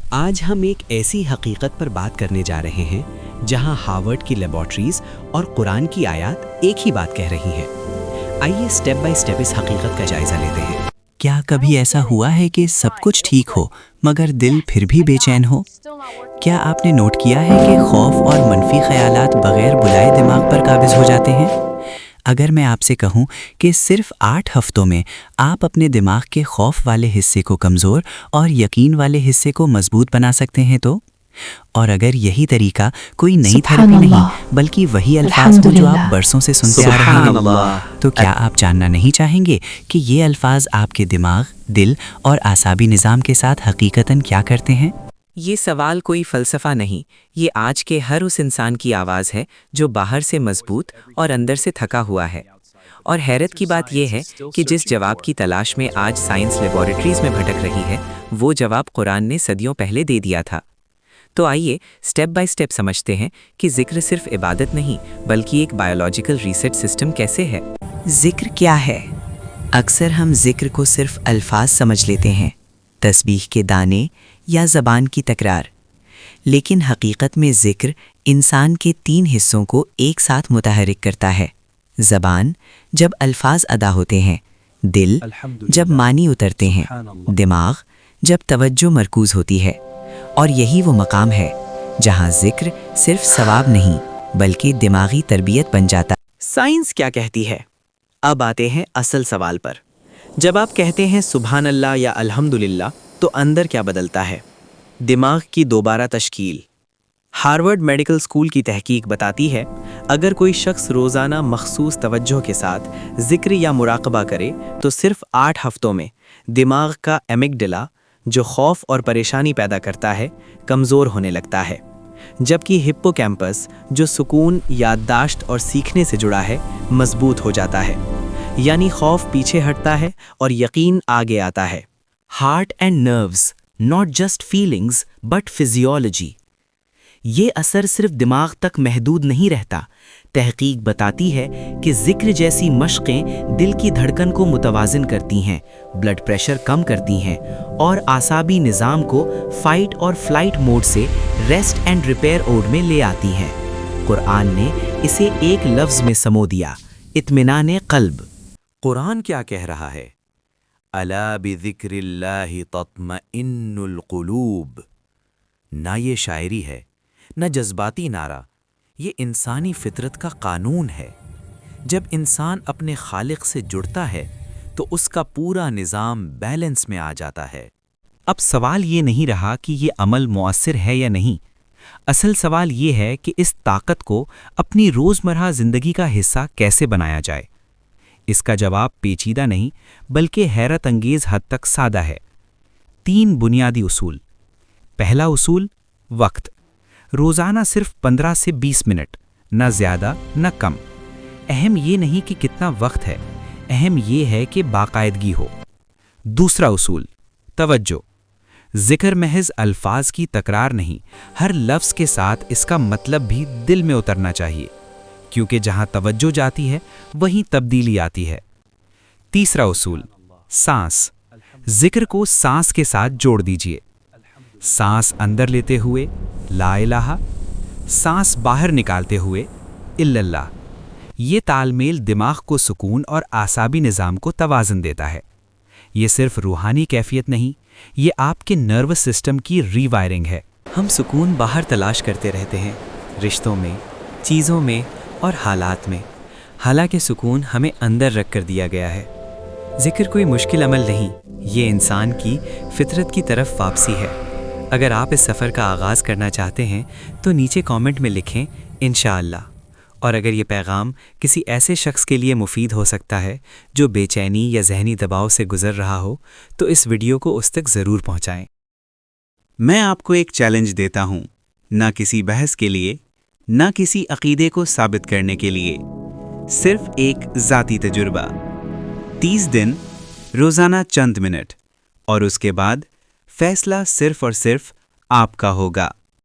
آج ہم ایک ایسی حقیقت پر بات کرنے جا رہے ہیں جہاں ہارورڈ کی لیبارٹریز اور قرآن کی آیات ایک ہی بات کہہ رہی ہیں۔ آئیے سٹیپ بائی سٹیپ اس حقیقت کا جائزہ لیتے ہیں۔ کیا کبھی ایسا ہوا ہے کہ سب کچھ ٹھیک ہو مگر دل پھر بھی بے چین ہو؟ کیا آپ نے نوٹ کیا ہے کہ خوف اور منفی خیالات بغیر بلائے دماغ پر قابض ہو جاتے ہیں؟ اگر میں آپ سے کہوں کہ صرف 8 ہفتوں میں آپ اپنے دماغ کے خوف والے حصے کو کمزور اور یقین والے حصے کو مضبوط بنا سکتے ہیں تو؟ اور اگر یہی طریقہ کوئی نئی تھراپی نہیں بلکہ وہی الفاظ ہوں جو آپ برسوں سے سنتے آ رہے ہیں، تو کیا آپ جاننا نہیں چاہیں گے کہ یہ الفاظ آپ کے دماغ، دل اور اعصابی نظام کے ساتھ حقیقتاً کیا کرتے ہیں؟ یہ سوال کوئی فلسفہ نہیں، یہ آج کے ہر اس انسان کی آواز ہے جو باہر سے مضبوط اور اندر سے تھکا ہوا ہے۔ اور حیرت کی بات یہ ہے کہ جس جواب کی تلاش میں آج سائنس لیبارٹریز میں بھٹک رہی ہے، وہ جواب قرآن نے صدیوں پہلے دے دیا تھا۔ تو آئیے سٹیپ بائی سٹیپ سمجھتے ہیں کہ ذکر صرف عبادت نہیں بلکہ ایک بایولوجیکل ریسٹ سسٹم کیسے ہے۔ ذکر کیا ہے؟ اکثر ہم ذکر کو صرف الفاظ سمجھ لیتے ہیں، تسبیح کے دانے یا زبان کی تکرار، لیکن حقیقت میں ذکر انسان کے 3 حصوں کو ایک ساتھ متحرک کرتا ہے۔ زبان جب الفاظ ادا ہوتے ہیں، دل جب معنی اترتے ہیں، دماغ جب توجہ مرکوز ہوتی ہے، اور یہی وہ مقام ہے جہاں ذکر صرف ثواب نہیں بلکہ دماغی تربیت بن جاتا ہے۔ سائنس کیا کہتی ہے؟ اب آتے ہیں اصل سوال پر۔ جب آپ کہتے ہیں سبحان اللہ یا الحمدللہ تو اندر کیا بدلتا ہے؟ دماغ کی دوبارہ تشکیل۔ ہارورڈ میڈیکل اسکول کی تحقیق بتاتی ہے، اگر کوئی شخص روزانہ مخصوص توجہ کے ساتھ ذکر یا مراقبہ کرے تو صرف 8 ہفتوں میں دماغ کا ایمگڈلا، جو خوف اور پریشانی پیدا کرتا ہے، کمزور ہونے لگتا ہے، جبکہ ہپو کیمپس، جو سکون، یادداشت اور سیکھنے سے جڑا ہے، مضبوط ہو جاتا ہے۔ یعنی خوف پیچھے ہٹتا ہے اور یقین آگے آتا ہے۔ Heart and nerves, not just feelings but physiology. یہ اثر صرف دماغ تک محدود نہیں رہتا۔ تحقیق بتاتی ہے کہ ذکر جیسی مشقیں دل کی دھڑکن کو متوازن کرتی ہیں، بلڈ پریشر کم کرتی ہیں اور اعصابی نظام کو فائٹ اور فلائٹ موڈ سے ریسٹ اینڈ ریپیئر موڈ میں لے آتی ہیں۔ قرآن نے اسے ایک لفظ میں سمو دیا: اطمینان قلب۔ قرآن کیا کہہ رہا ہے؟ الا بذکر اللہ تطمئن القلوب۔ نہ یہ شاعری ہے، نہ جذباتی نعرہ، یہ انسانی فطرت کا قانون ہے۔ جب انسان اپنے خالق سے جڑتا ہے تو اس کا پورا نظام بیلنس میں آ جاتا ہے۔ اب سوال یہ نہیں رہا کہ یہ عمل مؤثر ہے یا نہیں، اصل سوال یہ ہے کہ اس طاقت کو اپنی روزمرہ زندگی کا حصہ کیسے بنایا جائے۔ اس کا جواب پیچیدہ نہیں بلکہ حیرت انگیز حد تک سادہ ہے۔ 3 بنیادی اصول۔ پہلا اصول، وقت۔ روزانہ صرف 15 سے 20 منٹ، نہ زیادہ نہ کم۔ اہم یہ نہیں کہ کتنا وقت ہے، اہم یہ ہے کہ باقاعدگی ہو۔ دوسرا اصول، توجہ۔ ذکر محض الفاظ کی تکرار نہیں، ہر لفظ کے ساتھ اس کا مطلب بھی دل میں اترنا چاہیے، کیونکہ جہاں توجہ جاتی ہے وہیں تبدیلی آتی ہے۔ تیسرا اصول، سانس۔ ذکر کو سانس کے ساتھ جوڑ دیجیے۔ سانس اندر لیتے ہوئے لا الہ، سانس باہر نکالتے ہوئے الا اللہ۔ یہ تال میل دماغ کو سکون اور اعصابی نظام کو توازن دیتا ہے۔ یہ صرف روحانی کیفیت نہیں، یہ آپ کے نروس سسٹم کی ری وائرنگ ہے۔ ہم سکون باہر تلاش کرتے رہتے ہیں، رشتوں میں، چیزوں میں اور حالات میں، حالانکہ سکون ہمیں اندر رکھ کر دیا گیا ہے۔ ذکر کوئی مشکل عمل نہیں، یہ انسان کی فطرت کی طرف واپسی ہے۔ اگر آپ اس سفر کا آغاز کرنا چاہتے ہیں تو نیچے کامنٹ میں لکھیں انشاءاللہ۔ اور اگر یہ پیغام کسی ایسے شخص کے لیے مفید ہو سکتا ہے جو بے چینی یا ذہنی دباؤ سے گزر رہا ہو تو اس ویڈیو کو اس تک ضرور پہنچائیں۔ میں آپ کو ایک چیلنج دیتا ہوں، نہ کسی بحث کے لیے، نہ کسی عقیدے کو ثابت کرنے کے لیے، صرف ایک ذاتی تجربہ۔ 30 دن، روزانہ چند منٹ، اور اس کے بعد فیصلہ صرف اور صرف آپ کا ہوگا۔